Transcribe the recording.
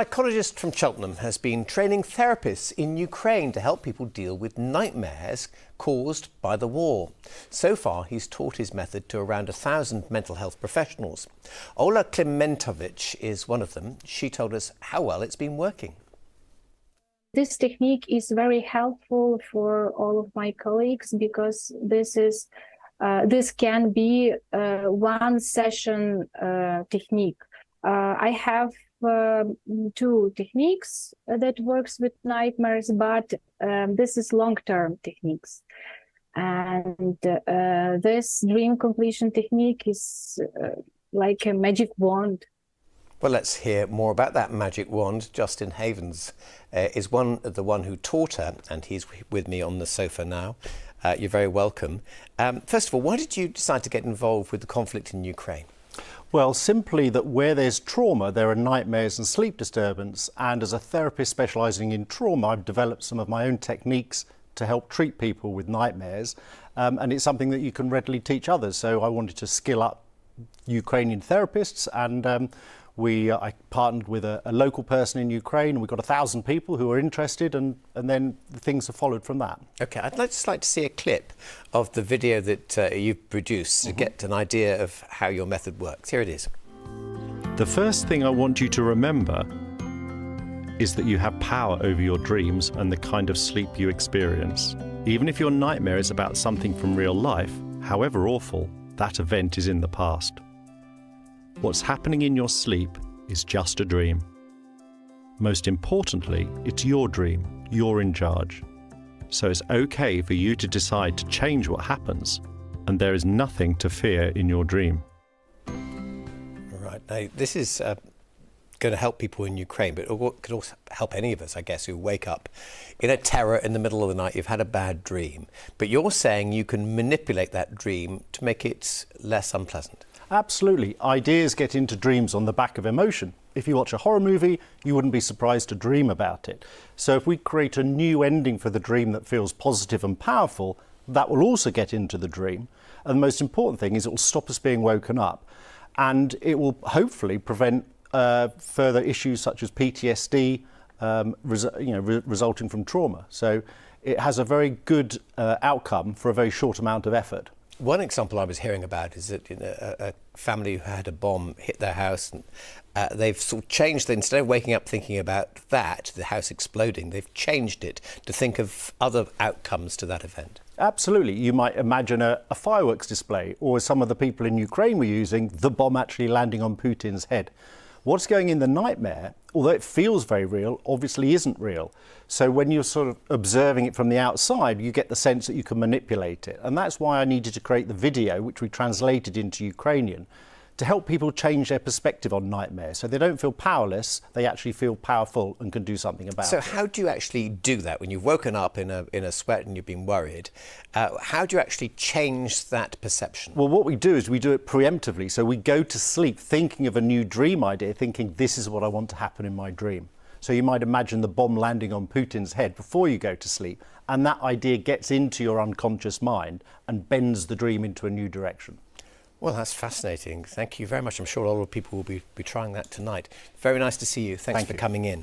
A psychologist from Cheltenham has been training therapists in Ukraine to help people deal with nightmares caused by the war. So far, he's taught his method to around 1,000 mental health professionals. Ola Klementovich is one of them. She told us how well it's been working. This technique is very helpful for all of my colleagues because this can be one session technique. I have two techniques that works with nightmares, but this is long-term techniques. And this dream completion technique is like a magic wand. Well, let's hear more about that magic wand. Justin Havens is the one who taught her, and he's with me on the sofa now. You're very welcome. First of all, why did you decide to get involved with the conflict in Ukraine? Well, simply that where there's trauma, there are nightmares and sleep disturbance. And as a therapist specialising in trauma, I've developed some of my own techniques to help treat people with nightmares. And it's something that you can readily teach others. So I wanted to skill up Ukrainian therapists, and I partnered with a local person in Ukraine. We've got 1,000 people who are interested, and then things have followed from that. OK, I'd just like to see a clip of the video that you've produced to get an idea of how your method works. Here it is. The first thing I want you to remember is that you have power over your dreams and the kind of sleep you experience. Even if your nightmare is about something from real life, however awful, that event is in the past. What's happening in your sleep is just a dream. Most importantly, it's your dream. You're in charge. So it's okay for you to decide to change what happens, and there is nothing to fear in your dream. Right. Now, this is going to help people in Ukraine, but it could also help any of us, I guess, who wake up in a terror in the middle of the night. You've had a bad dream, but you're saying you can manipulate that dream to make it less unpleasant. Absolutely. Ideas get into dreams on the back of emotion. If you watch a horror movie, you wouldn't be surprised to dream about it. So if we create a new ending for the dream that feels positive and powerful, that will also get into the dream. And the most important thing is it will stop us being woken up, and it will hopefully prevent further issues such as PTSD resulting from trauma. So it has a very good outcome for a very short amount of effort. One example I was hearing about is that a family who had a bomb hit their house, and they've sort of changed, instead of waking up thinking about that, the house exploding, they've changed it to think of other outcomes to that event. Absolutely. You might imagine a fireworks display, or as some of the people in Ukraine were using, the bomb actually landing on Putin's head. What's going in the nightmare, although it feels very real, obviously isn't real. So when you're sort of observing it from the outside, you get the sense that you can manipulate it. And that's why I needed to create the video, which we translated into Ukrainian, to help people change their perspective on nightmares. So they don't feel powerless, they actually feel powerful and can do something about it. So how do you actually do that? When you've woken up in a sweat and you've been worried, how do you actually change that perception? Well, what we do is we do it preemptively. So we go to sleep thinking of a new dream idea, thinking this is what I want to happen in my dream. So you might imagine the bomb landing on Putin's head before you go to sleep, and that idea gets into your unconscious mind and bends the dream into a new direction. Well, that's fascinating. Thank you very much. I'm sure a lot of people will be trying that tonight. Very nice to see you. Thanks for coming in.